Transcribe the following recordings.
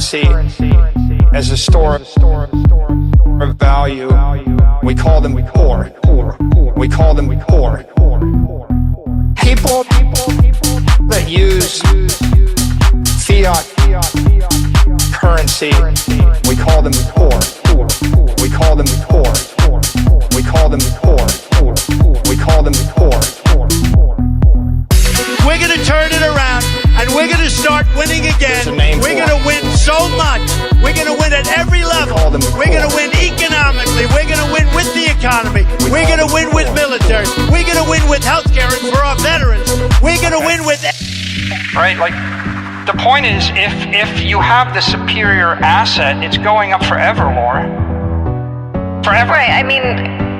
currency as a store of value. We call them poor. We call them poor. People that use fiat currency, we call them poor. We call them poor. We call them poor. We call them poor. We're going to turn it around, and we're going to start winning again. We're going to win so much. We're going to win at every level. We're going to win economically. We're going to win with the economy. We're going to win with military. We're going to win with healthcare and for our veterans. We're going to win with... Right, like, the point is, if you have the superior asset, it's going up forever, Laura. Forever. Right, I mean,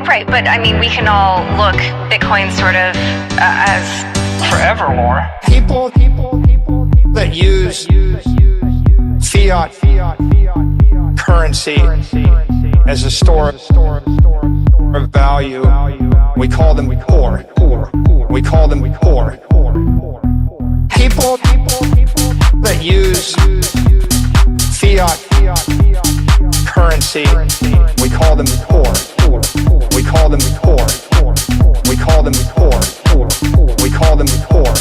right, but I mean, we can all look Bitcoin sort of as... Forever, Laura. People that use fiat currency as a store of value, we call them poor. We call them poor. People that use fiat currency, we call them poor. We call them poor. We call them poor. We call them poor.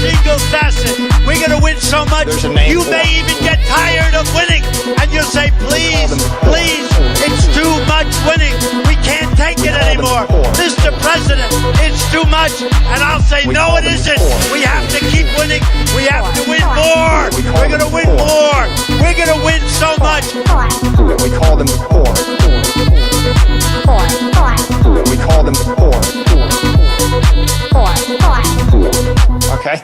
Single facet. We're going to win so much, you may even get tired of winning. And you'll say, please, please, it's too much winning. We can't take it anymore. Mr. President, it's too much. And I'll say, no, it isn't. We have to keep winning. We have to win more. We're going to win more. We're going to win so much. We call them poor. We call them poor. Okay.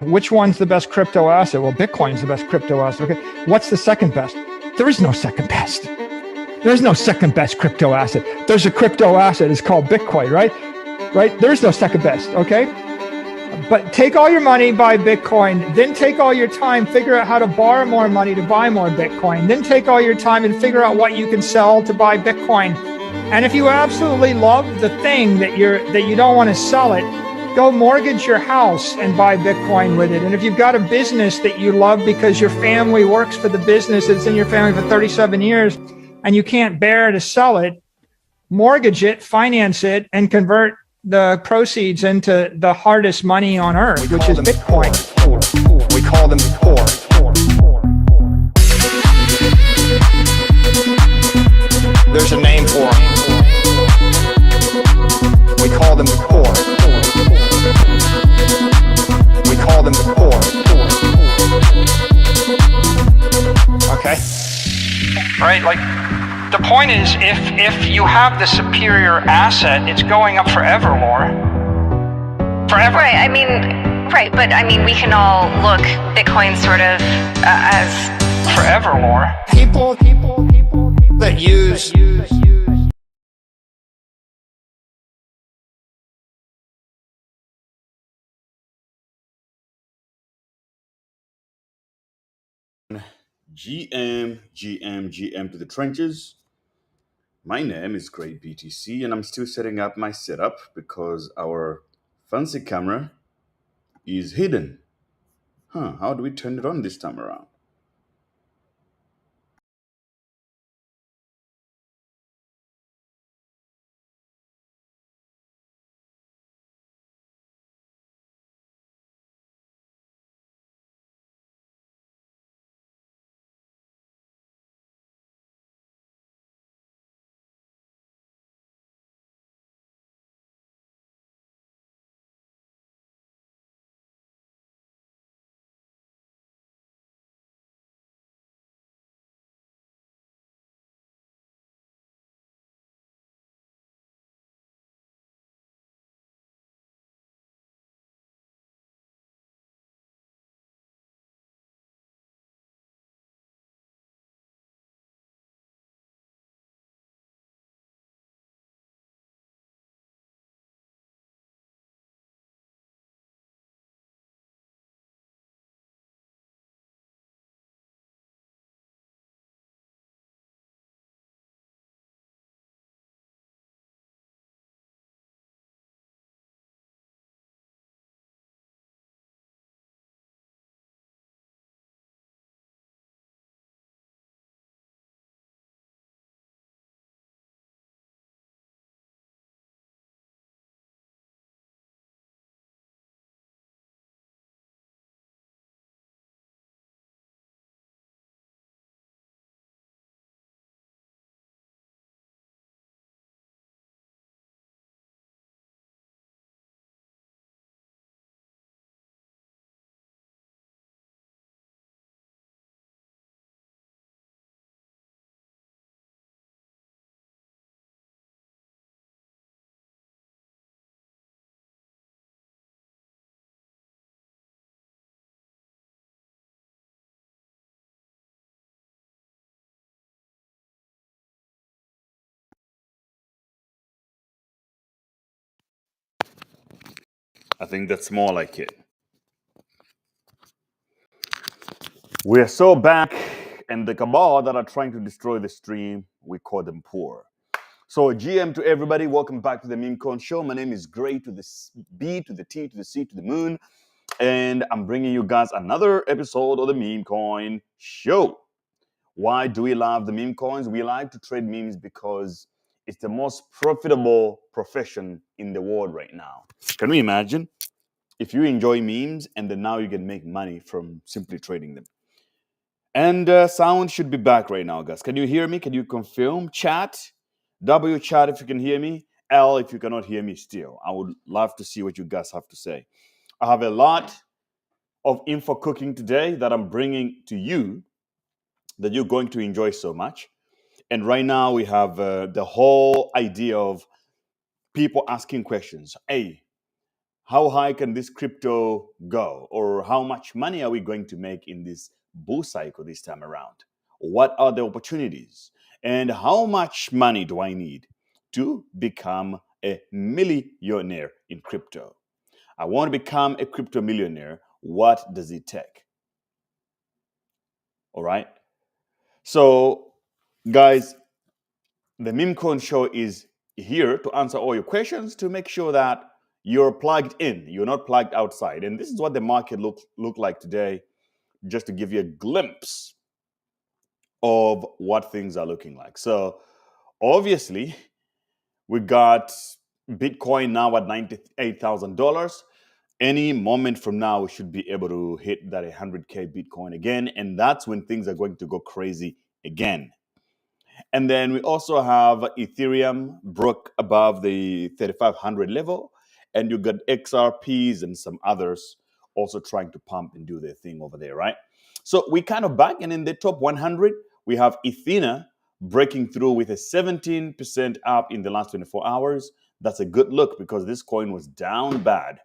Which one's the best crypto asset? Well, Bitcoin's the best crypto asset. Okay. What's the second best? There is no second best. There's no second best crypto asset. There's a crypto asset. It's called Bitcoin, right? Right? There's no second best. Okay. But take all your money, buy Bitcoin. Then take all your time, figure out how to borrow more money to buy more Bitcoin. Then take all your time and figure out what you can sell to buy Bitcoin. And if you absolutely love the thing that you don't want to sell it, go mortgage your house and buy Bitcoin with it. And if you've got a business that you love because your family works for the business, it's in your family for 37 years, and you can't bear to sell it, mortgage it, finance it, and convert the proceeds into the hardest money on earth, which is Bitcoin. We call them poor. There's a name for them. We call them poor. We call them poor. Okay? Right, like, the point is, if you have the superior asset, it's going up forever, Laura. Forever. Right, I mean, right, but I mean, we can all look Bitcoin sort of as... Forever, Laura. People that use GM to the trenches. My name is Great BTC, and I'm still setting up my setup because our fancy camera is hidden. How do we turn it on this time around? I think that's more like it. We're so back, and the cabal that are trying to destroy the stream, we call them poor. So, GM to everybody, welcome back to the Memecoin Show. My name is Gray to the B to the T to the C to the moon, and I'm bringing you guys another episode of the Memecoin Show. Why do we love the meme coins? We like to trade memes because it's the most profitable profession in the world right now. Can we imagine if you enjoy memes and then now you can make money from simply trading them? And sound should be back right now, guys. Can you hear me? Can you confirm? Chat. W chat if you can hear me. L if you cannot hear me still. I would love to see what you guys have to say. I have a lot of info cooking today that I'm bringing to you that you're going to enjoy so much. And right now we have the whole idea of people asking questions. Hey, how high can this crypto go? Or how much money are we going to make in this bull cycle this time around? What are the opportunities? And how much money do I need to become a millionaire in crypto? I want to become a crypto millionaire. What does it take? All right. So, guys, the Memecoin Show is here to answer all your questions to make sure that you're plugged in. You're not plugged outside. And this is what the market look like today, just to give you a glimpse of what things are looking like. So, obviously, we got Bitcoin now at $98,000. Any moment from now, we should be able to hit that 100K Bitcoin again. And that's when things are going to go crazy again. And then we also have Ethereum broke above the 3,500 level. And you got XRPs and some others also trying to pump and do their thing over there, right? So we kind of back, and in the top 100, we have Ethena breaking through with a 17% up in the last 24 hours. That's a good look because this coin was down bad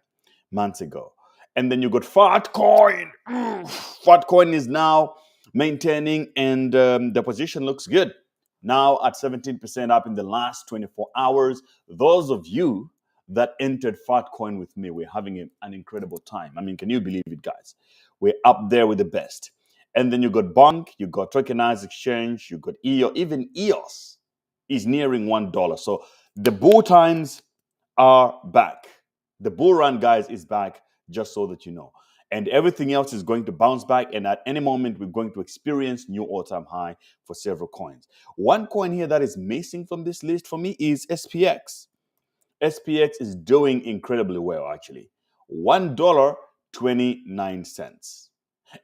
months ago. And then you got Fatcoin. Fatcoin is now maintaining, and the position looks good. Now at 17% up in the last 24 hours. Those of you that entered Fatcoin with me, we're having an incredible time. I mean, can you believe it, guys? We're up there with the best. And then you got Bonk, you got Tokenized Exchange, you got EOS. Even EOS is nearing $1. So the bull times are back. The bull run, guys, is back, just so that you know. And everything else is going to bounce back. And at any moment, we're going to experience new all-time high for several coins. One coin here that is missing from this list for me is SPX. SPX is doing incredibly well, actually. $1.29.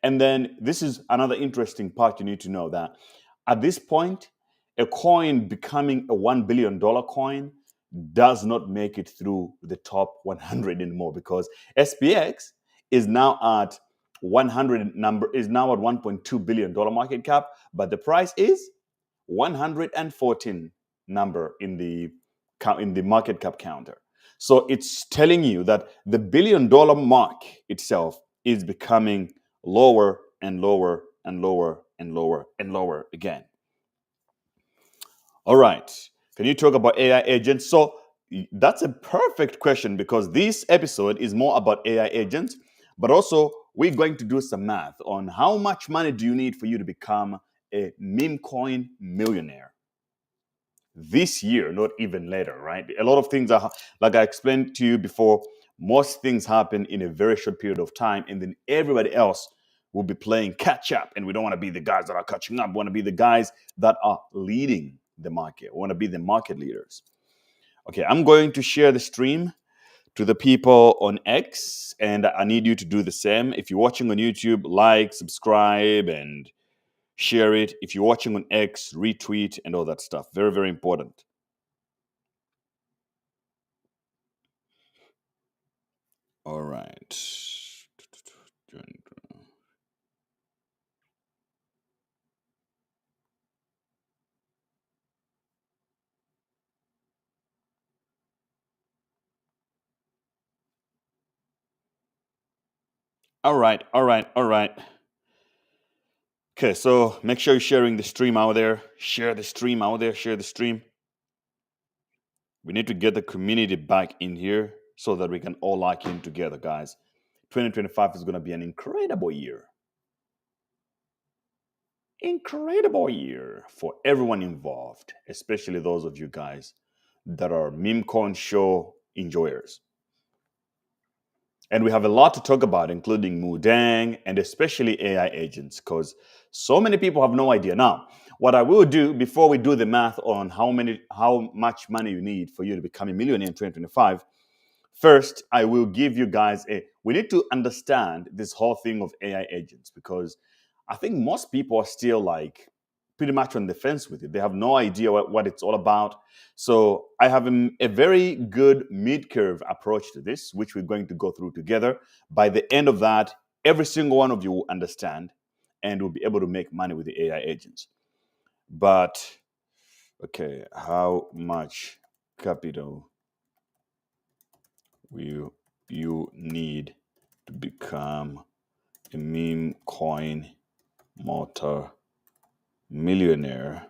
And then this is another interesting part you need to know, that at this point, a coin becoming a $1 billion coin does not make it through the top 100 anymore, because SPX is now at 100 number is now at $1.2 billion market cap, but the price is 114 number in the market cap counter. So it's telling you that the $1 billion mark itself is becoming lower and lower and lower and lower and lower again. All right. Can you talk about AI agents? So that's a perfect question, because this episode is more about AI agents, but also we're going to do some math on how much money do you need for you to become a Memecoin millionaire this year, not even later, right? A lot of things are, like I explained to you before, most things happen in a very short period of time, and then everybody else will be playing catch up. And we don't want to be the guys that are catching up. We want to be the guys that are leading the market. We want to be the market leaders. Okay, I'm going to share the stream to the people on X, and I need you to do the same. If you're watching on YouTube, like, subscribe, and share it. If you're watching on X, retweet, and all that stuff. Very, very important. All right. All right. Okay, so make sure you're sharing the stream out there. Share the stream. We need to get the community back in here. so that we can all lock in together, guys. 2025 is going to be an incredible year. Incredible year for everyone involved, especially those of you guys that are Memecoin Show enjoyers. And we have a lot to talk about, including Mudang and especially AI agents, because so many people have no idea. Now, what I will do before we do the math on how much money you need for you to become a millionaire in 2025, first, I will give you guys we need to understand this whole thing of AI agents, because I think most people are still like pretty much on the fence with it. They have no idea what it's all about. So I have a very good mid-curve approach to this, which we're going to go through together. By the end of that, every single one of you will understand and will be able to make money with the AI agents. But, okay, how much capital will you need to become a meme coin motor millionaire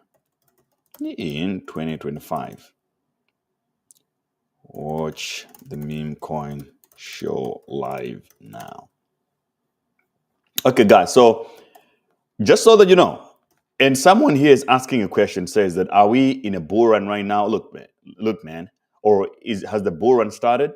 in 2025? Watch the Memecoin Show live now. Okay, guys, so just so that you know, and someone here is asking a question, says that, are we in a bull run right now? Look, man, or has the bull run started?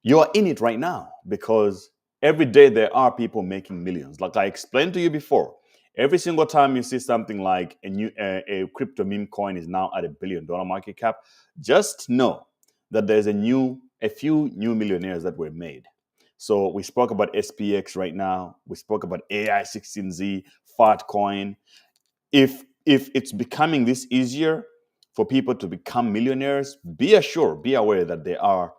You are in it right now, because every day there are people making millions. Like I explained to you before, every single time you see something like a crypto meme coin is now at $1 billion market cap, just know that there's a few new millionaires that were made. So we spoke about SPX right now. We spoke about AI16Z, Fatcoin. If it's becoming this easier for people to become millionaires, be aware that they are.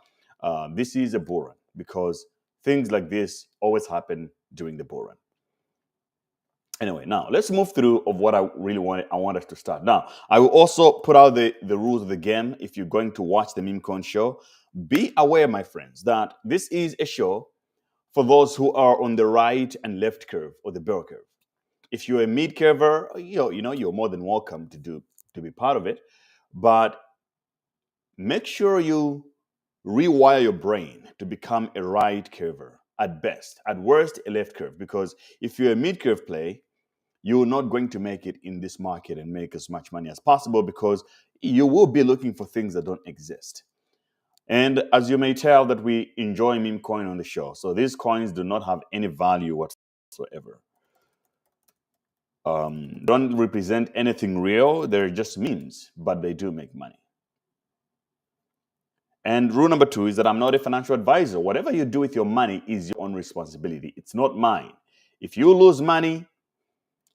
This is a bull run, because things like this always happen during the bull run. Anyway, now let's move through of what I really want us to start. Now, I will also put out the rules of the game. If you're going to watch the Memecoin Show, be aware, my friends, that this is a show for those who are on the right and left curve, or the bell curve. If you're a mid curver, you're more than welcome to be part of it. But make sure you rewire your brain to become a right curver at best. At worst, a left curve. Because if you're a mid curve play, you're not going to make it in this market and make as much money as possible, because you will be looking for things that don't exist. And as you may tell, that we enjoy meme coin on the show. So these coins do not have any value whatsoever. Don't represent anything real. They're just memes, but they do make money. And rule number 2 is that I'm not a financial advisor. Whatever you do with your money is your own responsibility. It's not mine. If you lose money,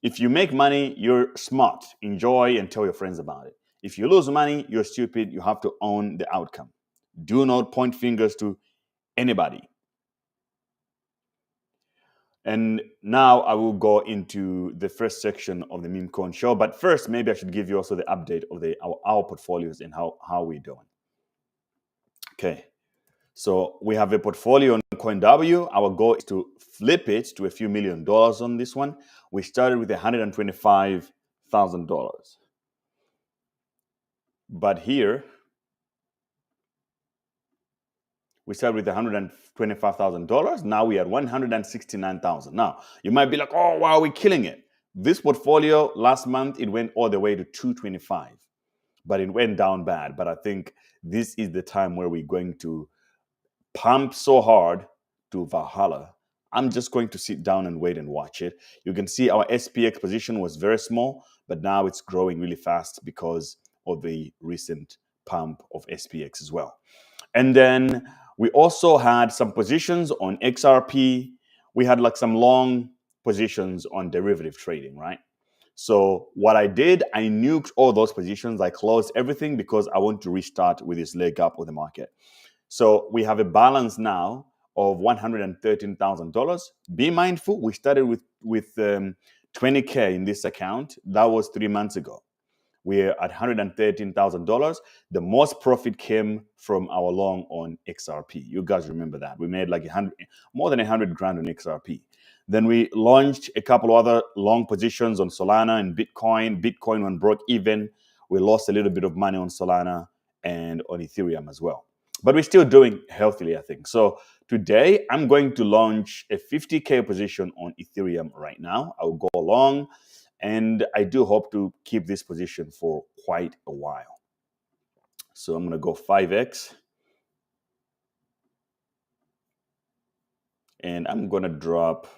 if you make money, you're smart. Enjoy and tell your friends about it. If you lose money, you're stupid. You have to own the outcome. Do not point fingers to anybody. And now I will go into the first section of the Memecoin Show. But first, maybe I should give you also the update of our portfolios and how we're doing. Okay. So we have a portfolio on CoinW. Our goal is to flip it to a few $1 million on this one. We started with $125,000. But here, we started with $125,000. Now we are at $169,000. Now, you might be like, oh, wow, we're killing it. This portfolio, last month, it went all the way to $225,000. But it went down bad. But I think this is the time where we're going to pump so hard to Valhalla. I'm just going to sit down and wait and watch it. You can see our SPX position was very small, but now it's growing really fast because of the recent pump of SPX as well. And then we also had some positions on XRP. We had like some long positions on derivative trading, right? So what I did, I nuked all those positions. I closed everything because I want to restart with this leg up of the market. So we have a balance now of $113,000. Be mindful, we started with 20K in this account. That was 3 months ago. We're at $113,000. The most profit came from our long on XRP. You guys remember that. We made like more than 100 grand on XRP. Then we launched a couple other long positions on Solana and Bitcoin. Bitcoin when broke even, we lost a little bit of money on Solana and on Ethereum as well. but we're still doing healthily, I think. So today I'm going to launch a 50K position on Ethereum right now. I'll go along, and I do hope to keep this position for quite a while. So I'm going to go 5x, and I'm going to drop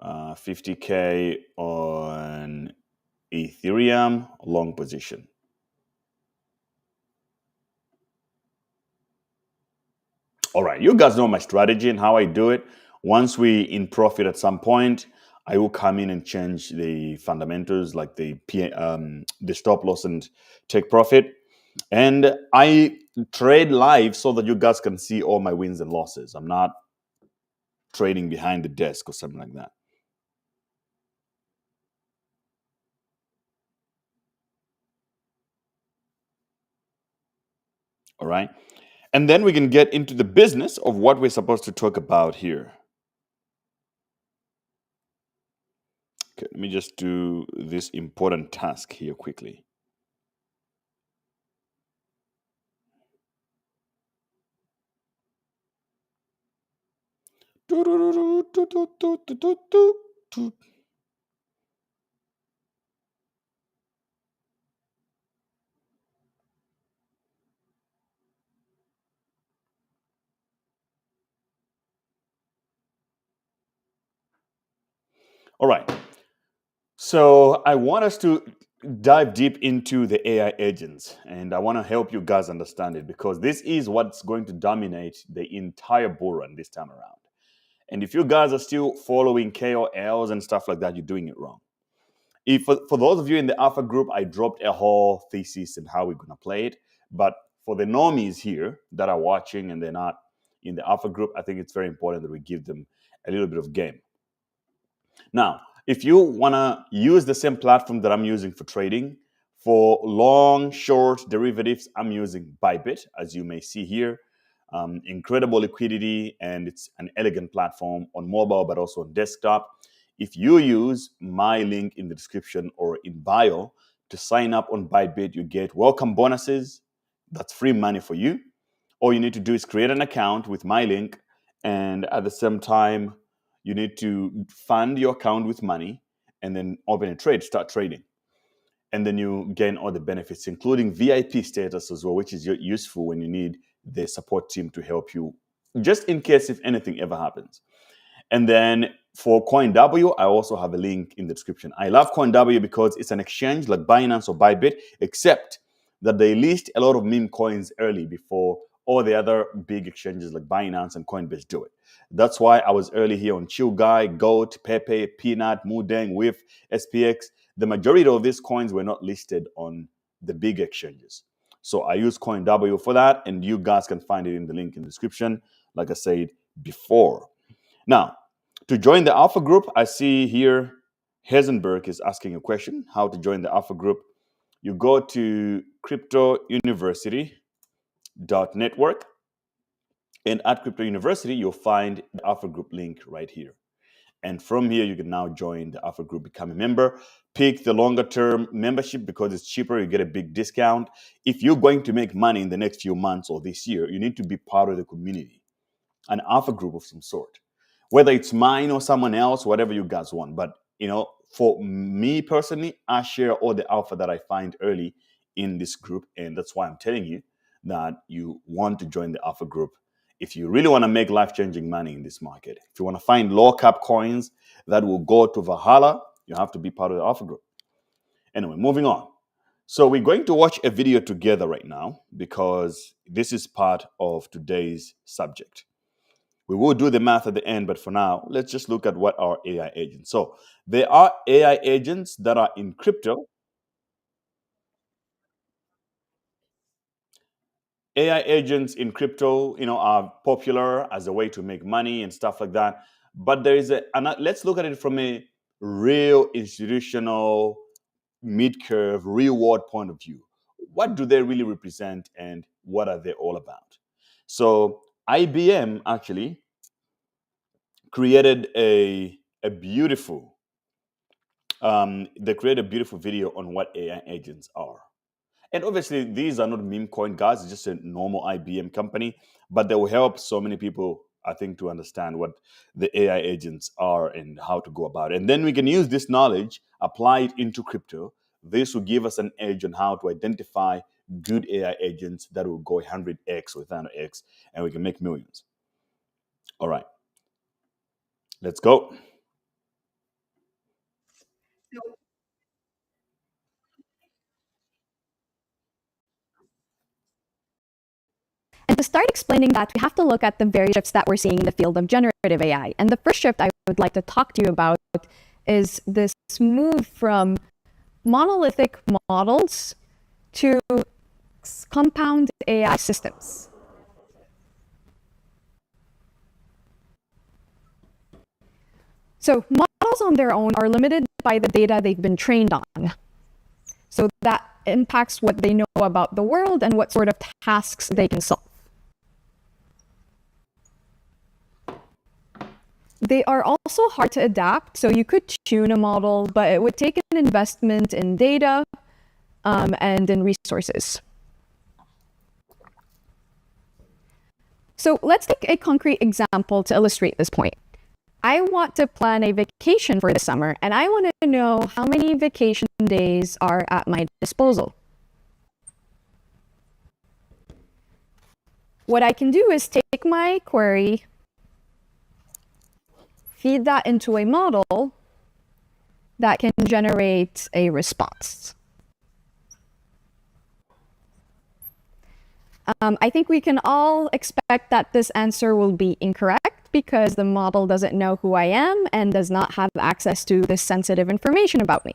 50K on Ethereum long position. All right, you guys know my strategy and how I do it. Once we in profit at some point, I will come in and change the fundamentals like the stop loss and take profit. And I trade live so that you guys can see all my wins and losses. I'm not trading behind the desk or something like that. All right. And then we can get into the business of what we're supposed to talk about here. Okay, let me just do this important task here quickly. All right. So I want us to dive deep into the AI agents, and I want to help you guys understand it because this is what's going to dominate the entire bull run this time around. And if you guys are still following KOLs and stuff like that, you're doing it wrong. If for those of you in the alpha group, I dropped a whole thesis and how we're going to play it. But for the normies here that are watching and they're not in the alpha group, I think it's very important that we give them a little bit of game. Now, if you want to use the same platform that I'm using for trading, for long, short derivatives, I'm using Bybit, as you may see here. Incredible liquidity, and it's an elegant platform on mobile, but also on desktop. If you use my link in the description or in bio to sign up on Bybit, you get welcome bonuses. That's free money for you. All you need to do is create an account with my link, and at the same time, you need to fund your account with money and then open a trade, start trading. And then you gain all the benefits, including VIP status as well, which is useful when you need the support team to help you, just in case if anything ever happens. And then for CoinW, I also have a link in the description. I love CoinW because it's an exchange like Binance or Bybit, except that they list a lot of meme coins early before all the other big exchanges like Binance and Coinbase do it. That's why I was early here on Chill Guy, Goat, Pepe, Peanut, Mudeng, Whiff, SPX. The majority of these coins were not listed on the big exchanges. So I use CoinW for that, and you guys can find it in the link in the description, like I said before. Now, to join the Alpha Group, I see here Heisenberg is asking a question, how to join the Alpha Group. You go to cryptouniversity.network, and at Crypto University, you'll find the Alpha Group link right here. And from here, you can now join the Alpha Group, become a member. Pick the longer term membership because it's cheaper. You get a big discount. If you're going to make money in the next few months or this year, you need to be part of the community, an Alpha Group of some sort, whether it's mine or someone else, whatever you guys want. But, for me personally, I share all the alpha that I find early in this group. And that's why I'm telling you that you want to join the Alpha Group if you really want to make life-changing money in this market. If you want to find low-cap coins that will go to Valhalla, you have to be part of the Alpha Group. Anyway, moving on. So we're going to watch a video together right now because this is part of today's subject. We will do the math at the end, but for now, let's just look at what are AI agents. So there are AI agents that are in crypto. AI agents in crypto, are popular as a way to make money and stuff like that. But there is let's look at it from a real institutional mid-curve reward point of view. What do they really represent and what are they all about? So IBM actually created a beautiful they created a beautiful video on what AI agents are. And obviously, these are not Memecoin guys, it's just a normal IBM company, but they will help so many people, I think, to understand what the AI agents are and how to go about it. And then we can use this knowledge, apply it into crypto. This will give us an edge on how to identify good AI agents that will go 100x or 1000x, and we can make millions. All right, let's go. And to start explaining that, we have to look at the various shifts that we're seeing in the field of generative AI. And the first shift I would like to talk to you about is this move from monolithic models to compound AI systems. So models on their own are limited by the data they've been trained on. So that impacts what they know about the world and what sort of tasks they can solve. They are also hard to adapt, so you could tune a model, but it would take an investment in data and in resources. So let's take a concrete example to illustrate this point. I want to plan a vacation for the summer, and I want to know how many vacation days are at my disposal. What I can do is take my query, feed that into a model that can generate a response. I think we can all expect that this answer will be incorrect because the model doesn't know who I am and does not have access to this sensitive information about me.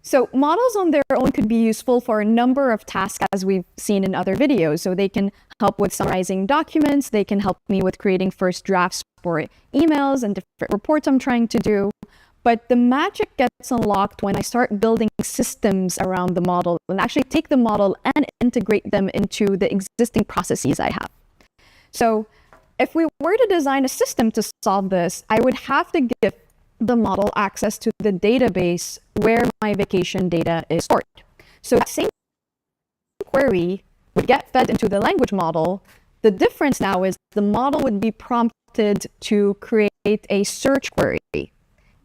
So models on their own could be useful for a number of tasks, as we've seen in other videos. So they can help with summarizing documents. They can help me with creating first drafts for emails and different reports I'm trying to do. But the magic gets unlocked when I start building systems around the model and actually take the model and integrate them into the existing processes I have. So if we were to design a system to solve this, I would have to give the model access to the database where my vacation data is stored. So that same query would get fed into the language model. The difference now is the model would be prompted to create a search query.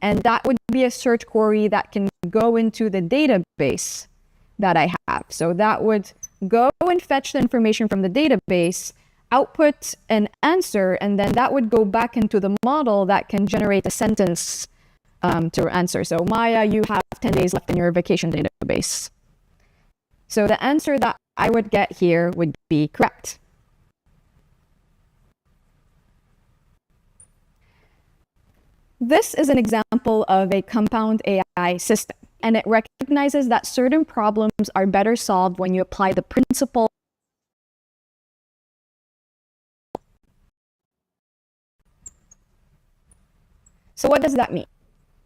And that would be a search query that can go into the database that I have. So that would go and fetch the information from the database, output an answer, and then that would go back into the model that can generate a sentence to answer. So Maya, you have 10 days left in your vacation database. So the answer that I would get here would be correct. This is an example of a compound AI system, and it recognizes that certain problems are better solved when you apply the principle. So what does that mean?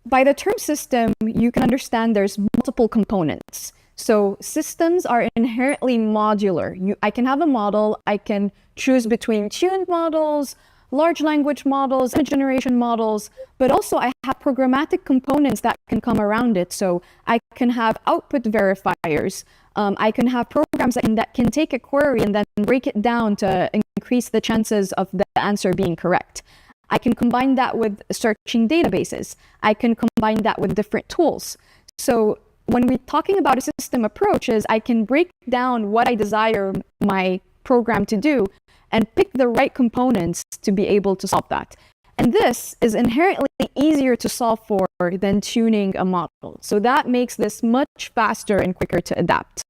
By the term system, you can understand there's multiple components. So systems are inherently modular. I can have a model, I can choose between tuned models, large language models, image generation models, but also I have programmatic components that can come around it. So I can have output verifiers. I can have programs that can take a query and then break it down to increase the chances of the answer being correct. I can combine that with searching databases. I can combine that with different tools. So when we're talking about a system approach, I can break down what I desire my program to do and pick the right components to be able to solve that. And this is inherently easier to solve for than tuning a model. So that makes this much faster and quicker to adapt.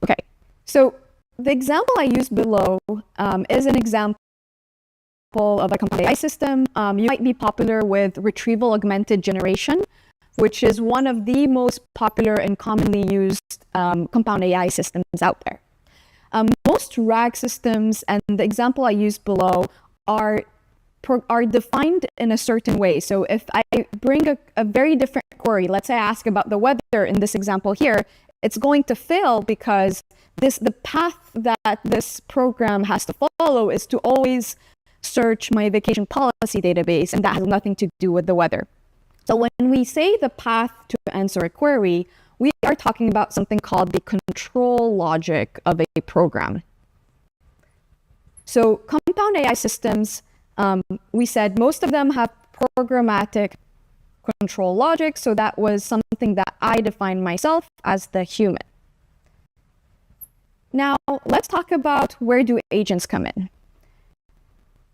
Okay, so the example I used below is an example of a compound AI system. You might be popular with retrieval augmented generation, which is one of the most popular and commonly used compound AI systems out there. Most RAG systems, and the example I used below, are defined in a certain way. So if I bring a very different query, let's say I ask about the weather in this example here, it's going to fail because the path that this program has to follow is to always search my vacation policy database, and that has nothing to do with the weather. So when we say the path to answer a query, we are talking about something called the control logic of a program. So compound AI systems, we said most of them have programmatic control logic. So that was something that I defined myself as the human. Now, let's talk about where do agents come in.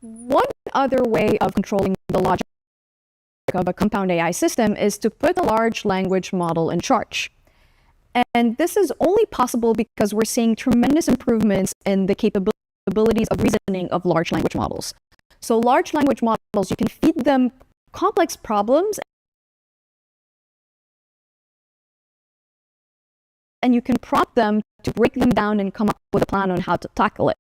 One other way of controlling the logic of a compound AI system is to put a large language model in charge. And this is only possible because we're seeing tremendous improvements in the capabilities of reasoning of large language models. So large language models, you can feed them complex problems and you can prompt them to break them down and come up with a plan on how to tackle it.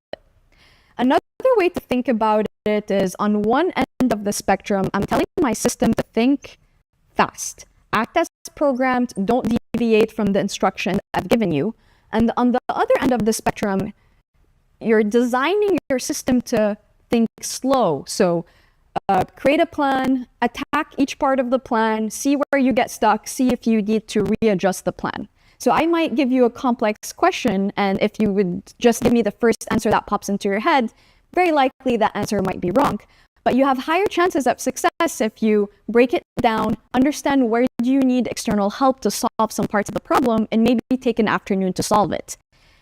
Another way to think about it is on one end of the spectrum, I'm telling my system to think fast, act as programmed, don't deviate from the instruction I've given you. And on the other end of the spectrum, you're designing your system to think slow. So create a plan, attack each part of the plan, see where you get stuck, see if you need to readjust the plan. So I might give you a complex question, and if you would just give me the first answer that pops into your head, very likely that answer might be wrong. But you have higher chances of success if you break it down, understand where do you need external help to solve some parts of the problem, and maybe take an afternoon to solve it.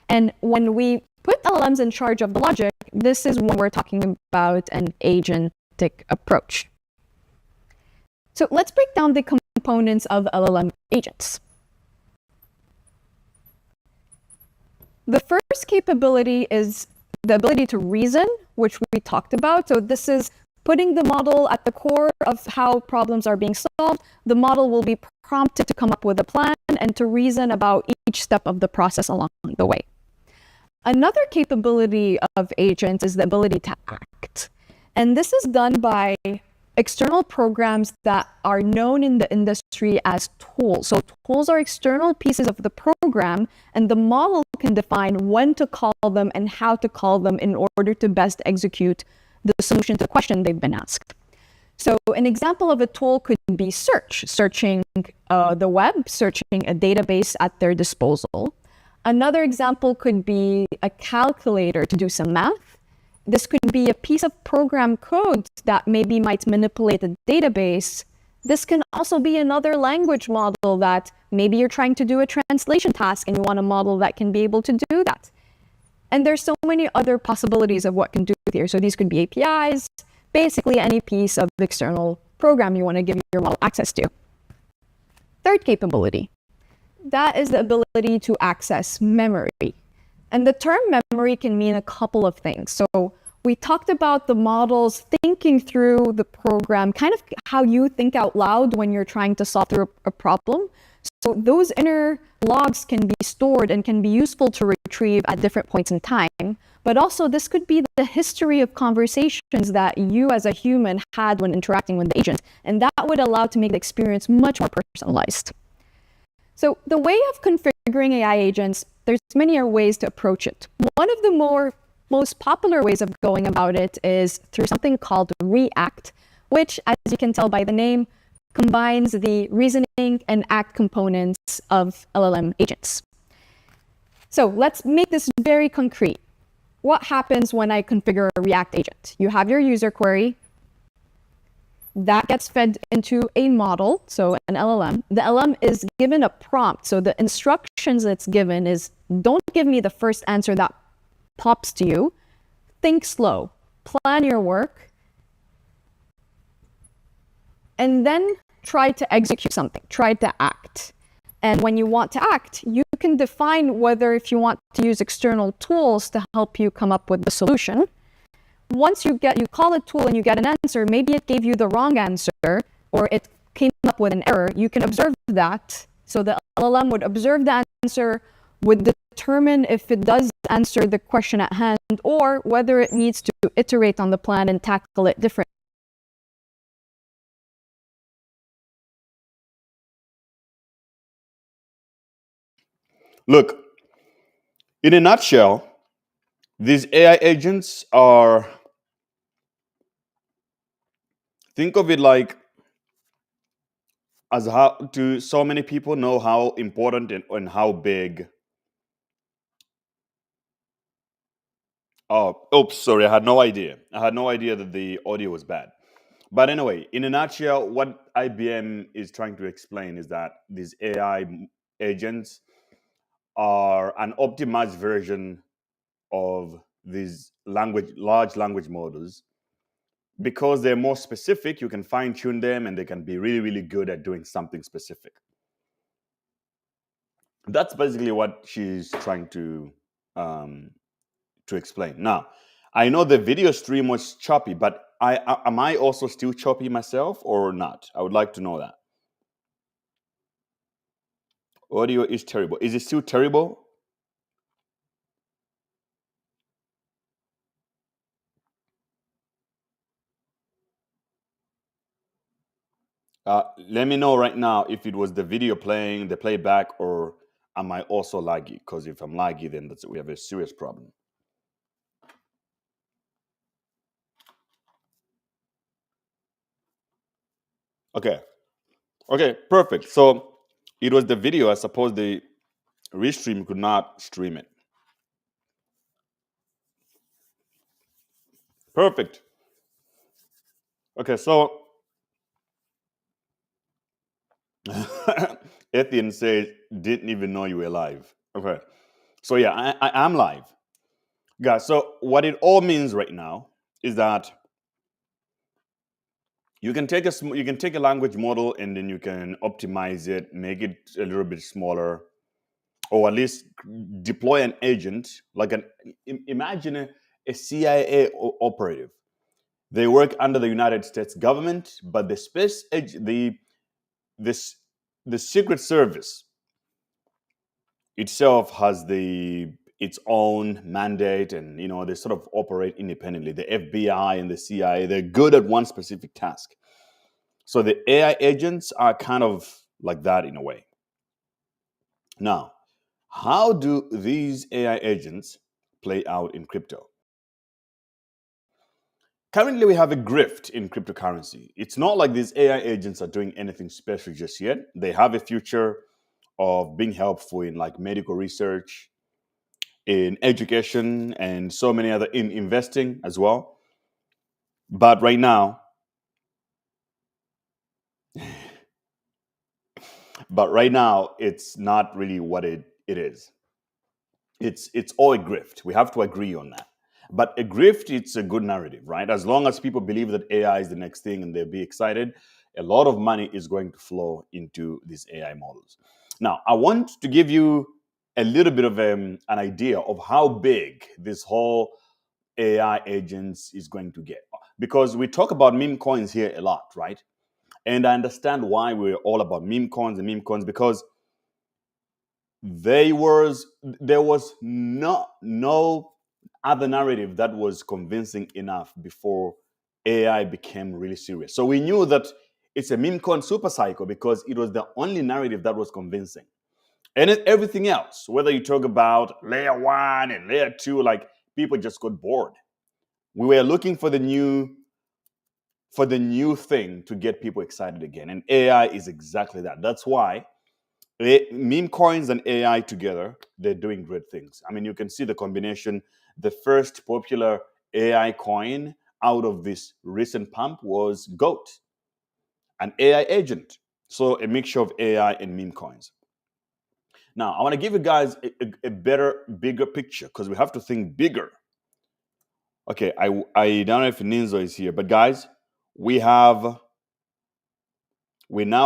And when we put LLMs in charge of the logic, this is when we're talking about an agentic approach. So let's break down the components of LLM agents. The first capability is the ability to reason, which we talked about. So this is putting the model at the core of how problems are being solved. The model will be prompted to come up with a plan and to reason about each step of the process along the way. Another capability of agents is the ability to act. And this is done by external programs that are known in the industry as tools. So tools are external pieces of the program, and the model can define when to call them and how to call them in order to best execute the solution to the question they've been asked. So an example of a tool could be searching the web, searching a database at their disposal. Another example could be a calculator to do some math. This could be a piece of program code that maybe might manipulate a database. This can also be another language model that maybe you're trying to do a translation task and you want a model that can be able to do that. And there's so many other possibilities of what can do here. So these could be APIs, basically any piece of external program you want to give your model access to. Third capability, that is the ability to access memory. And the term memory can mean a couple of things. So we talked about the models thinking through the program, kind of how you think out loud when you're trying to solve through a problem. So those inner logs can be stored and can be useful to retrieve at different points in time. But also this could be the history of conversations that you as a human had when interacting with the agent. And that would allow to make the experience much more personalized. So the way of configuring AI agents, there's many ways to approach it. One of the most popular ways of going about it is through something called React, which, as you can tell by the name, combines the reasoning and act components of LLM agents. So let's make this very concrete. What happens when I configure a React agent? You have your user query. That gets fed into a model, so an LLM. The LLM is given a prompt. So the instructions it's given is, don't give me the first answer that pops to you. Think slow, plan your work, and then try to execute something, try to act. And when you want to act, you can define whether if you want to use external tools to help you come up with the solution. Once you call a tool and you get an answer, maybe it gave you the wrong answer or it came up with an error, you can observe that. So the LLM would observe the answer, would determine if it does answer the question at hand or whether it needs to iterate on the plan and tackle it differently. Look, in a nutshell, these AI agents are Think of it like as how do so many people know how important and how big. Oh, oops, sorry, I had no idea. I had no idea that the audio was bad. But anyway, in a nutshell, what IBM is trying to explain is that these AI agents are an optimized version of these large language models. Because they're more specific, you can fine tune them and they can be really, really good at doing something specific. That's basically what she's trying to explain. Now, I know the video stream was choppy, but am I also still choppy myself or not? I would like to know that. Audio is terrible. Is it still terrible? Let me know right now if it was the video playing, the playback, or am I also laggy? Because if I'm laggy, then we have a serious problem. Okay. Okay, perfect. So it was the video. I suppose the restream could not stream it. Perfect. Okay, so Ethian says, didn't even know you were live. Okay. So yeah, I am live. Guys, so what it all means right now is that you can take a language model and then you can optimize it, make it a little bit smaller, or at least deploy an agent like imagine a CIA operative. They work under the United States government, but the Secret Service itself has its own mandate, and they sort of operate independently. The FBI and the CIA, they're good at one specific task. So the AI agents are kind of like that in a way. Now, how do these AI agents play out in crypto? Currently, we have a grift in cryptocurrency. It's not like these AI agents are doing anything special just yet. They have a future of being helpful in like medical research, in education, and so many other in investing as well. But right now, it's not really what it is. It's all a grift. We have to agree on that. But a grift, it's a good narrative, right? As long as people believe that AI is the next thing and they'll be excited, a lot of money is going to flow into these AI models. Now, I want to give you a little bit of an idea of how big this whole AI agents is going to get. Because we talk about meme coins here a lot, right? And I understand why we're all about meme coins and meme coins, because there was no other narrative that was convincing enough before AI became really serious. So we knew that it's a meme coin super cycle because it was the only narrative that was convincing. And everything else, whether you talk about layer 1 and layer 2, like people just got bored. We were looking for the new thing to get people excited again. And AI is exactly that. That's why meme coins and AI together, they're doing great things. I mean, you can see the combination. The first popular AI coin out of this recent pump was GOAT, an AI agent. So a mixture of AI and meme coins. Now, I want to give you guys a better, bigger picture because we have to think bigger. Okay, I don't know if Ninzo is here, but guys, we now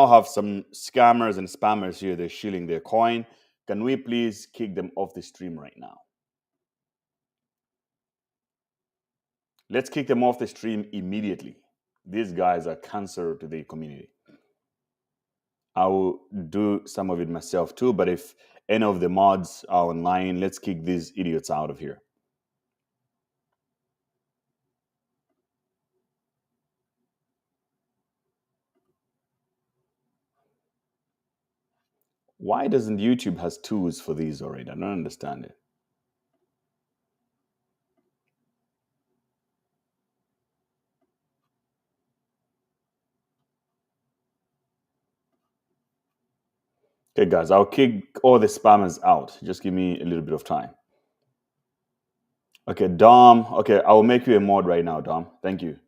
have some scammers and spammers here. They're shilling their coin. Can we please kick them off the stream right now? Let's kick them off the stream immediately. These guys are cancer to the community. I will do some of it myself too, but if any of the mods are online, let's kick these idiots out of here. Why doesn't YouTube has tools for these already? I don't understand it. Okay, guys, I'll kick all the spammers out. Just give me a little bit of time. Okay, Dom. Okay, I will make you a mod right now, Dom. Thank you.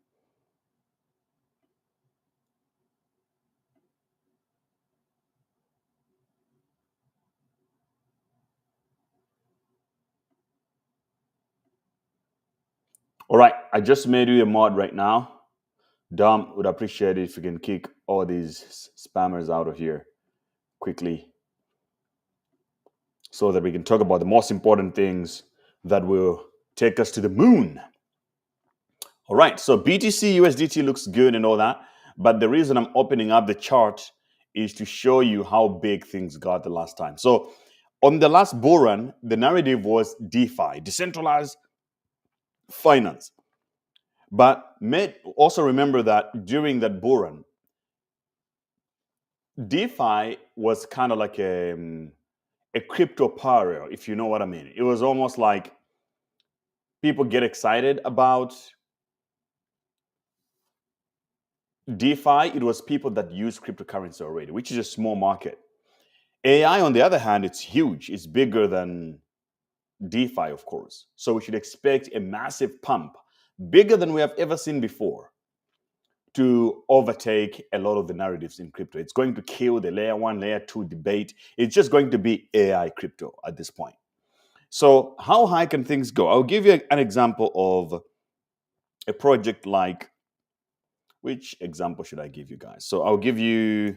All right, I just made you a mod right now. Dom, would appreciate it if you can kick all these spammers out of here quickly so that we can talk about the most important things that will take us to the moon. All right, so BTC USDT looks good and all that, but the reason I'm opening up the chart is to show you how big things got the last time. So on the last bull run, the narrative was DeFi, decentralized finance. But also remember that during that bull run, DeFi was kind of like a crypto parallel, if you know what I mean. It was almost like people get excited about DeFi. It was people that use cryptocurrency already, which is a small market. AI, on the other hand, it's huge. It's bigger than DeFi, of course. So we should expect a massive pump, bigger than we have ever seen before, to overtake a lot of the narratives in crypto. It's going to kill the layer 1, layer 2 debate. It's just going to be AI crypto at this point. So how high can things go? I'll give you an example of a project like, which example should I give you guys? So I'll give you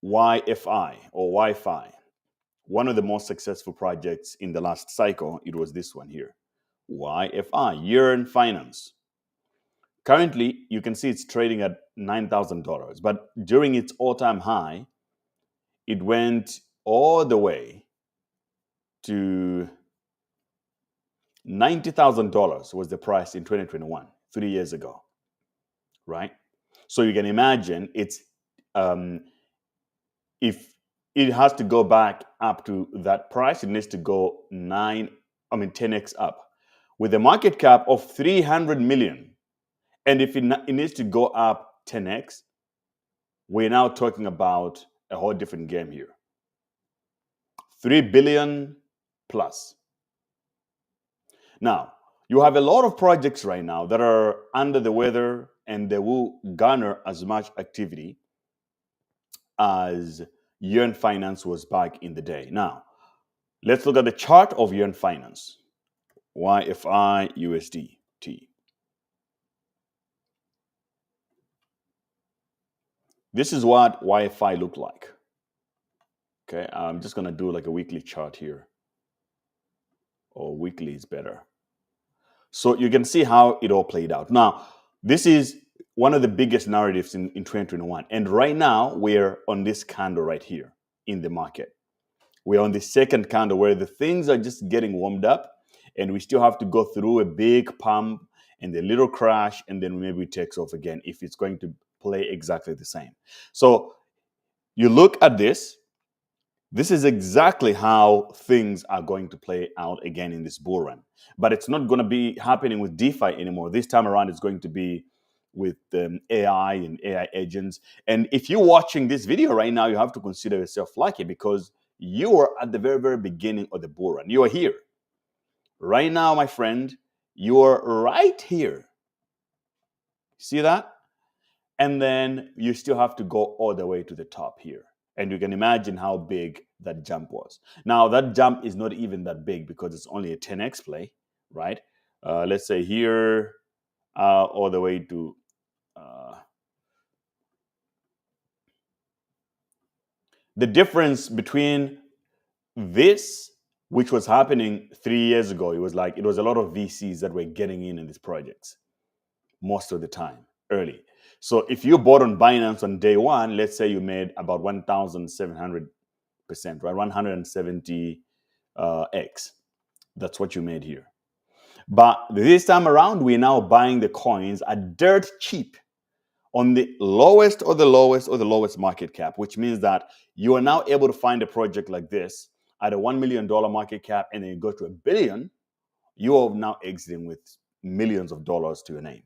YFI or Wi-Fi. One of the most successful projects in the last cycle, it was this one here. YFI, Yearn Finance. Currently, you can see it's trading at $9,000, but during its all-time high, it went all the way to $90,000 was the price in 2021, 3 years ago, right? So you can imagine it's if it has to go back up to that price, it needs to go 10x up with a market cap of 300 million. And if it needs to go up 10x, we're now talking about a whole different game here. 3 billion plus. Now, you have a lot of projects right now that are under the weather and they will garner as much activity as Yearn Finance was back in the day. Now, let's look at the chart of Yearn Finance. YFI USDT. This is what YFI looked like. Okay, I'm just going to do like a weekly chart here. Or weekly is better. So you can see how it all played out. Now, this is one of the biggest narratives in 2021. And right now, we're on this candle right here in the market. We're on the second candle where the things are just getting warmed up. And we still have to go through a big pump and a little crash. And then maybe it takes off again if it's going to play exactly the same. So you look at this. This is exactly how things are going to play out again in this bull run. But it's not going to be happening with DeFi anymore. This time around, it's going to be with AI and AI agents. And if you're watching this video right now, you have to consider yourself lucky because you are at the very, very beginning of the bull run. You are here. Right now, my friend, you are right here. See that? And then you still have to go all the way to the top here. And you can imagine how big that jump was. Now, that jump is not even that big because it's only a 10x play, right? Let's say here, all the way to the difference between this, which was happening 3 years ago, it was a lot of VCs that were getting in these projects most of the time early. So if you bought on Binance on day one, let's say you made about 1,700%, right? 170x. That's what you made here. But this time around, we're now buying the coins at dirt cheap on the lowest or the lowest market cap, which means that you are now able to find a project like this at a $1 million market cap and then you go to $1 billion, you are now exiting with millions of dollars to your name.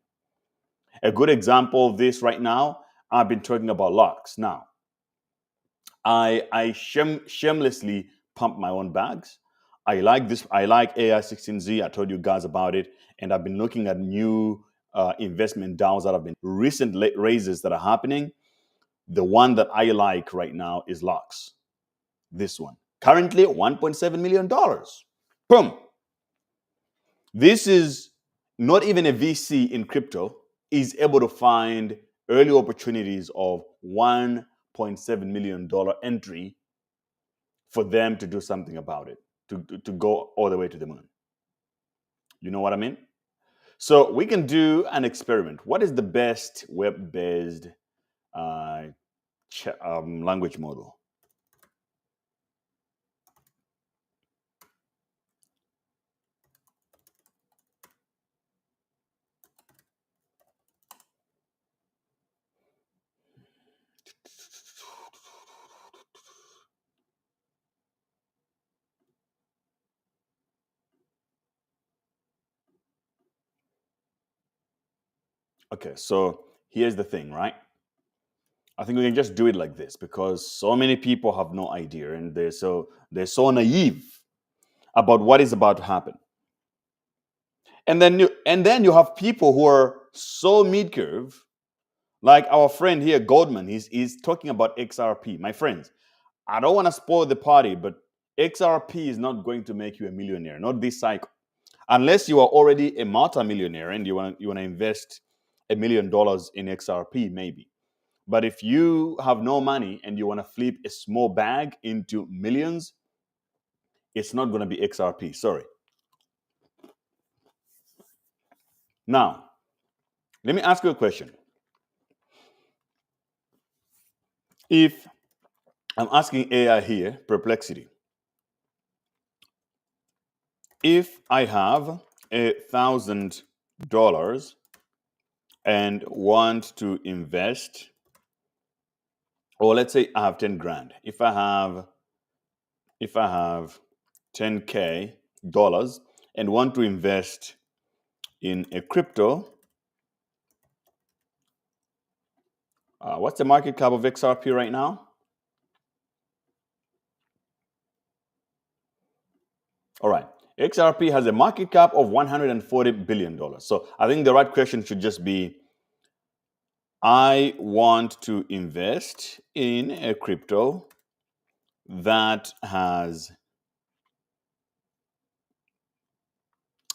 A good example of this right now, I've been talking about locks. Now, I shamelessly pump my own bags. I like this. I like AI16Z. I told you guys about it, and I've been looking at new investment DAOs that have been recent raises that are happening. The one that I like right now is Lux. This one currently $1.7 million. Boom. This is not even a VC in crypto is able to find early opportunities of $1.7 million entry for them to do something about it, to go all the way to the moon. You know what I mean? So we can do an experiment. What is the best web-based language model? Okay, so here's the thing, right? I think we can just do it like this because so many people have no idea and they're so naive about what is about to happen. And then you have people who are so mid-curve, like our friend here, Goldman. He's talking about XRP. My friends, I don't want to spoil the party, but XRP is not going to make you a millionaire, not this cycle. Unless you are already a multimillionaire and you want to invest $1 million in XRP, maybe. But if you have no money and you want to flip a small bag into millions, it's not going to be XRP. Sorry. Now, let me ask you a question. If I'm asking AI here, Perplexity, if I have $1,000 and want to invest, or let's say I have 10 grand. If I have $10K and want to invest in a crypto, what's the market cap of XRP right now? All right. XRP has a market cap of $140 billion. So I think the right question should just be, I want to invest in a crypto that has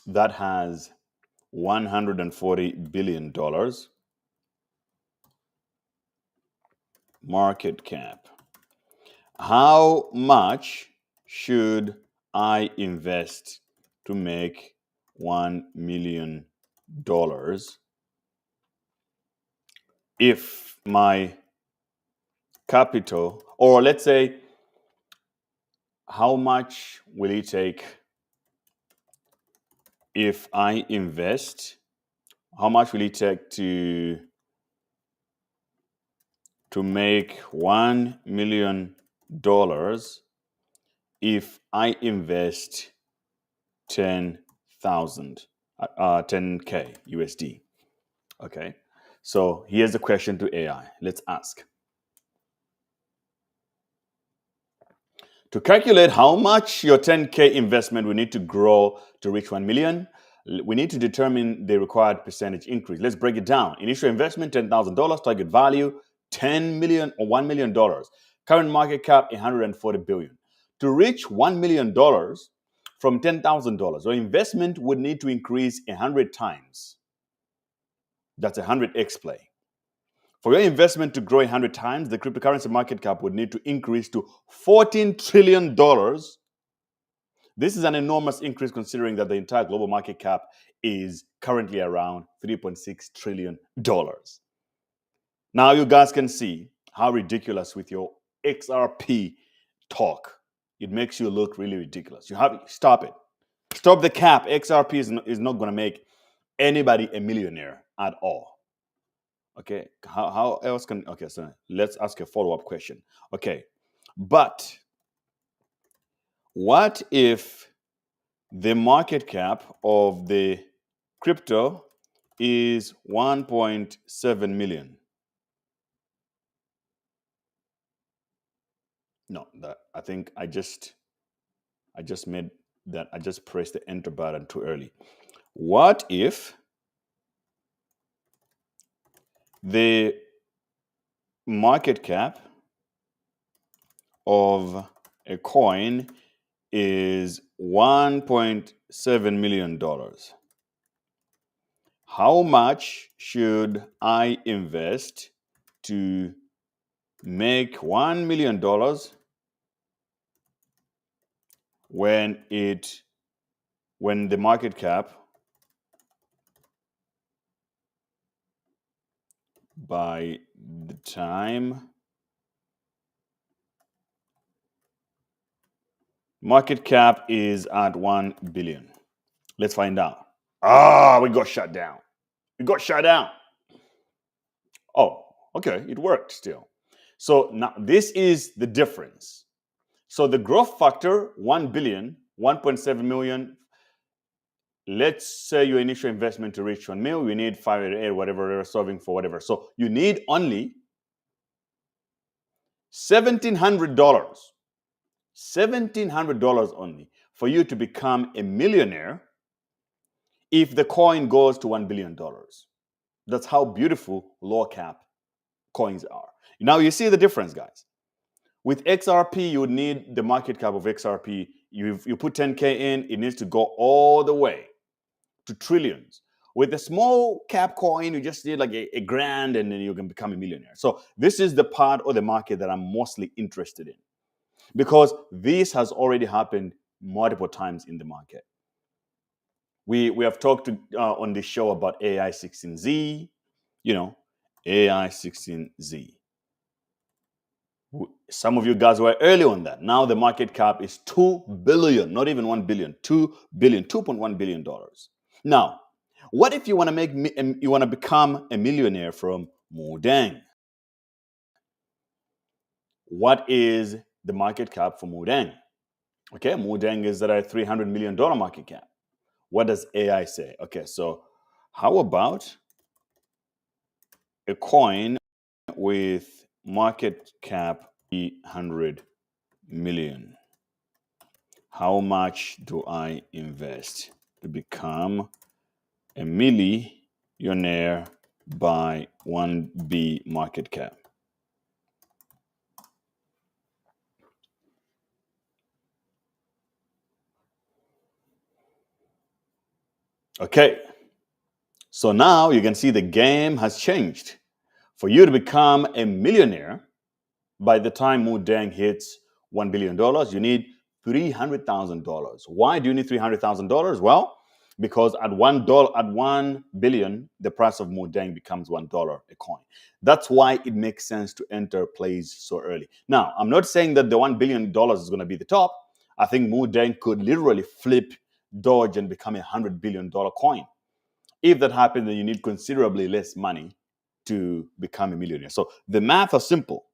$140 billion market cap. How much should I invest to make $1 million if my capital, or let's say, how much will it take if I invest? How much will it take to make $1 million if I invest 10,000, 10K USD? Okay, so here's the question to AI. Let's ask. To calculate how much your 10K investment will need to grow to reach 1 million, we need to determine the required percentage increase. Let's break it down. Initial investment, $10,000. Target value, 10 million or $1 million. Current market cap, $140 billion. To reach $1 million from $10,000, your investment would need to increase 100 times. That's a 100x play. For your investment to grow 100 times, the cryptocurrency market cap would need to increase to $14 trillion. This is an enormous increase considering that the entire global market cap is currently around $3.6 trillion. Now you guys can see how ridiculous with your XRP talk. It makes you look really ridiculous. Stop it. Stop the cap. XRP is not going to make anybody a millionaire at all. Okay, how else can, okay, so let's ask a follow-up question. Okay, but what if the market cap of the crypto is 1.7 million? No, that I think I just made that. I just pressed the enter button too early. What if the market cap of a coin is $1.7 million? How much should I invest to make $1 million when the market cap by the time market cap is at 1 billion? Let's find out. We got shut down. Oh, okay, it worked still. So now this is the difference. So the growth factor, 1 billion, 1.7 million. Let's say your initial investment to reach 1 mil, you need 588, whatever you're solving for, whatever. So you need only $1,700, $1,700 only for you to become a millionaire if the coin goes to $1 billion. That's how beautiful low cap coins are. Now you see the difference, guys. With XRP, you would need the market cap of XRP. You put 10K in, it needs to go all the way to trillions. With a small cap coin, you just need like a grand and then you can become a millionaire. So this is the part of the market that I'm mostly interested in because this has already happened multiple times in the market. We have talked on this show about AI16Z, AI16Z. Some of you guys were early on that. Now the market cap is 2 billion, not even 1 billion, 2 billion, $2.1 billion. Now, what if you want to become a millionaire from Mudang? What is the market cap for Mudang? Okay, Mudang is at a $300 million market cap. What does AI say? Okay, so how about a coin with market cap 300 million? How much do I invest to become a millionaire by 1B market cap? Okay, so now you can see the game has changed. For you to become a millionaire, by the time Mudang hits $1 billion, you need $300,000. Why do you need $300,000? Well, because at $1 billion, the price of Mudang becomes $1 a coin. That's why it makes sense to enter plays so early. Now, I'm not saying that the $1 billion is going to be the top. I think Mudang could literally flip, dodge, and become a $100 billion coin. If that happens, then you need considerably less money to become a millionaire. So the math is simple.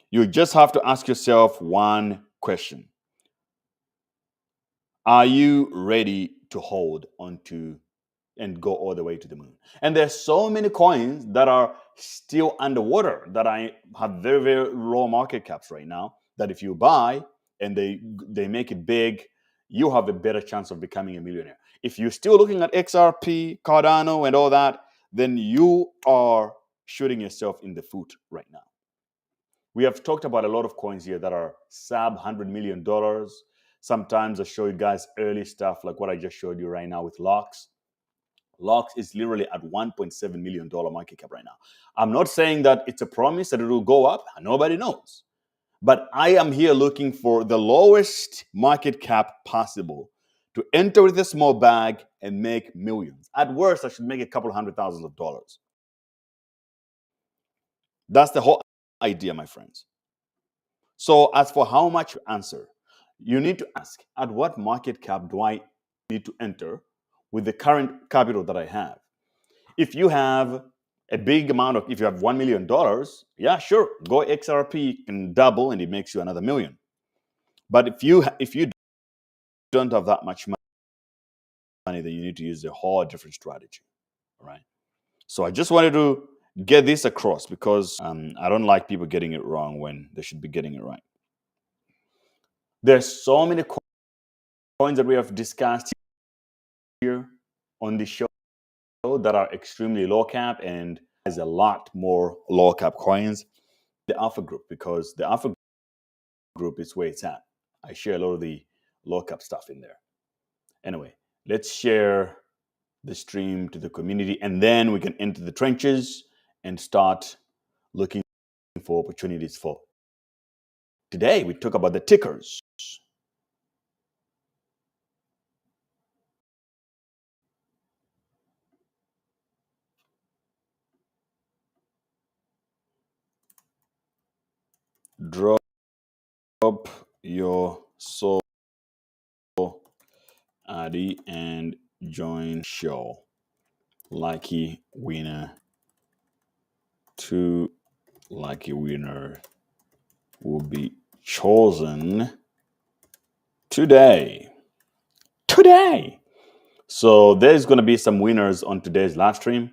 You just have to ask yourself one question. Are you ready to hold onto and go all the way to the moon? And there's so many coins that are still underwater that I have very, very low market caps right now, that if you buy and they make it big, you have a better chance of becoming a millionaire. If you're still looking at XRP, Cardano, and all that, then you are shooting yourself in the foot right now. We have talked about a lot of coins here that are sub $100 million. Sometimes I show you guys early stuff like what I just showed you right now with Locks. Locks is literally at $1.7 million market cap right now. I'm not saying that it's a promise that it will go up. Nobody knows. But I am here looking for the lowest market cap possible to enter with a small bag and make millions. At worst, I should make a couple $100,000. That's the whole idea, my friends. So as for how much you answer, you need to ask, at what market cap do I need to enter with the current capital that I have? If you have a big amount of, if you have $1 million, yeah, sure, go XRP and double and it makes you another million. But if you don't have that much money, then you need to use a whole different strategy, all right? So I just wanted to get this across because I don't like people getting it wrong when they should be getting it right. There's so many coins that we have discussed here on the show that are extremely low cap, and there's a lot more low cap coins. The Alpha Group, because the Alpha Group is where it's at. I share a lot of the low cap stuff in there. Anyway, let's share the stream to the community, and then we can enter the trenches and start looking for opportunities for. Today, we talk about the tickers. Drop your soul ID and join show. Lucky winner. 2 lucky winner will be chosen today. So there's going to be some winners on today's live stream,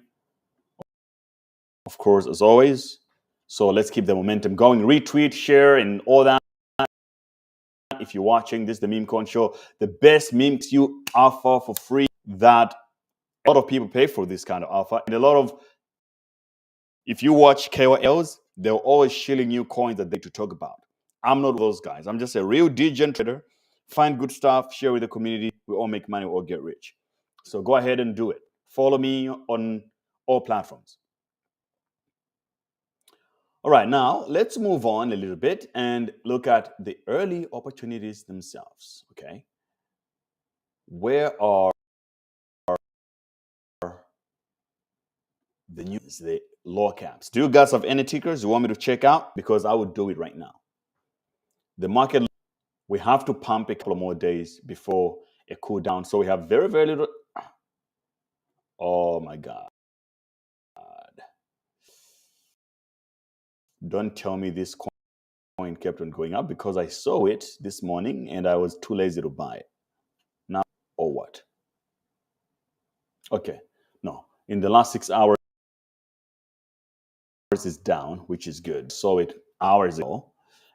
of course, as always. So let's keep the momentum going. Retweet, share, and all that. If you're watching this, the Memecoin Show, the best memes you offer for free that a lot of people pay for this kind of alpha. And a lot of, if you watch KOLs, they're always shilling you coins that they to talk about. I'm not those guys. I'm just a real degen trader. Find good stuff, share with the community. We all make money, we all get rich. So go ahead and do it. Follow me on all platforms. All right, now let's move on a little bit and look at the early opportunities themselves, okay? Where are the news, the low caps? Do you guys have any tickers you want me to check out? Because I would do it right now. The market, we have to pump a couple more days before a cool down. So we have very, very little. Oh my God. Don't tell me this coin kept on going up, because I saw it this morning and I was too lazy to buy it. Now, or what? Okay, no. In the last 6 hours, it's down, which is good. Saw it hours ago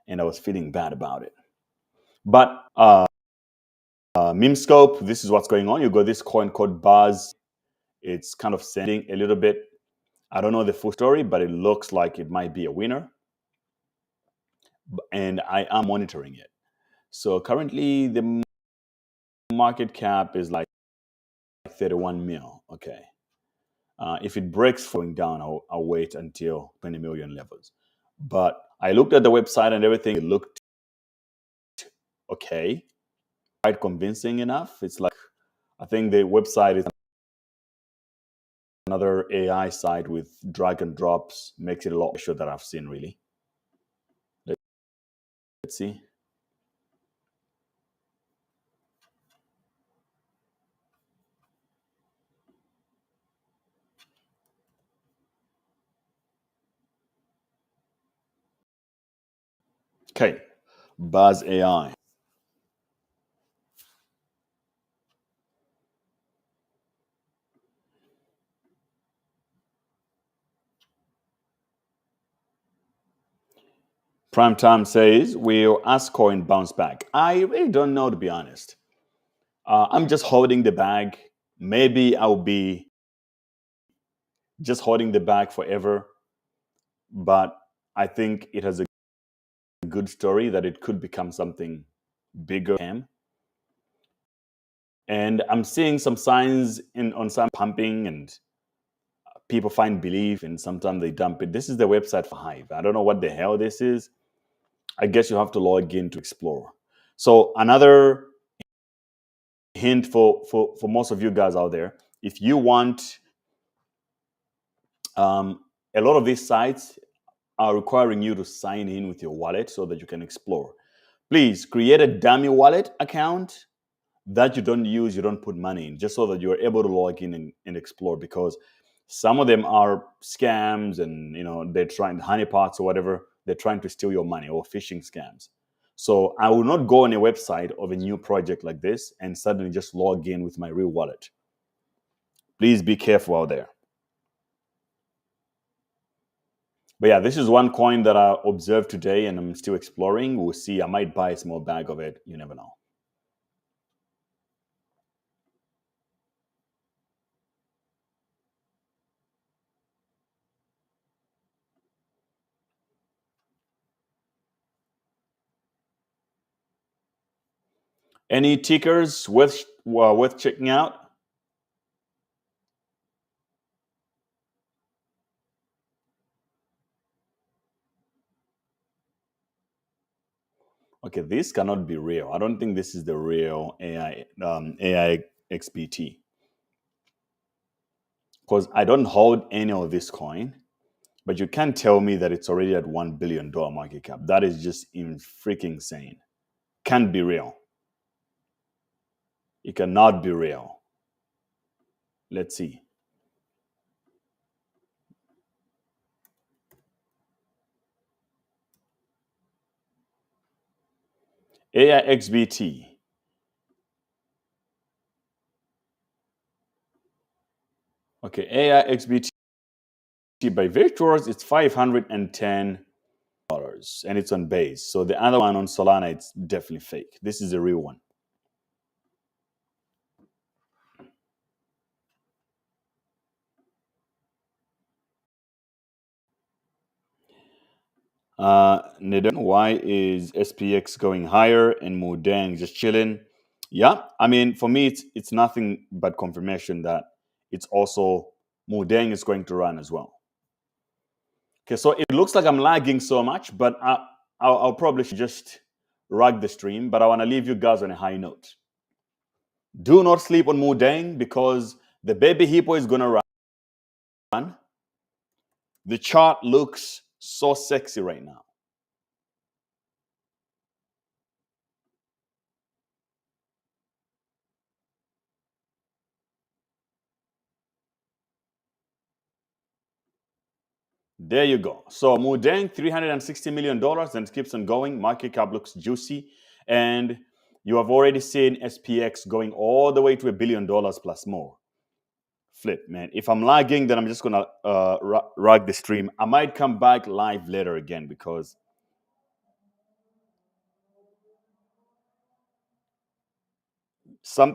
and I was feeling bad about it. But Memescope, this is what's going on. You got this coin called Buzz. It's kind of sending a little bit. I don't know the full story, but it looks like it might be a winner. And I am monitoring it. So currently the market cap is like 31 mil. Okay. If it breaks going down, I'll wait until 20 million levels. But I looked at the website and everything. It looked okay, quite convincing enough. It's like, I think the website is another AI site with drag and drops, makes it a lot better that I've seen, really. Let's see. Okay, Buzz AI. Primetime says, will Ascoin bounce back? I really don't know, to be honest. I'm just holding the bag. Maybe I'll be just holding the bag forever. But I think it has a good story that it could become something bigger. And I'm seeing some signs on some pumping, and people find belief, and sometimes they dump it. This is the website for Hive. I don't know what the hell this is. I guess you have to log in to explore. So another hint for most of you guys out there, if you want, a lot of these sites are requiring you to sign in with your wallet so that you can explore. Please create a dummy wallet account that you don't use, you don't put money in, just so that you're able to log in and explore, because some of them are scams, and they're trying honeypots or whatever. They're trying to steal your money, or phishing scams. So I will not go on a website of a new project like this and suddenly just log in with my real wallet. Please be careful out there. But yeah, this is one coin that I observed today and I'm still exploring. We'll see. I might buy a small bag of it. You never know. Any tickers worth checking out? Okay, this cannot be real. I don't think this is the real AI XBT because I don't hold any of this coin. But you can't tell me that it's already at $1 billion market cap. That is just freaking insane. Can't be real. It cannot be real. Let's see. AIXBT. Okay, AIXBT by Victors, it's $510 and it's on base. So the other one on Solana, it's definitely fake. This is a real one. Nidon, why is SPX going higher and Mudang just chilling? Yeah, I mean, for me, it's nothing but confirmation that it's also Mudang is going to run as well. Okay, so it looks like I'm lagging so much, but I'll probably just rug the stream. But I want to leave you guys on a high note. Do not sleep on Mudang because the baby hippo is gonna run. The chart looks so sexy right now. There you go. So Mudang, $360 million and keeps on going. Market cap looks juicy. And you have already seen SPX going all the way to $1 billion plus more. Flip, man. If I'm lagging, then I'm just going to rug the stream. I might come back live later again because some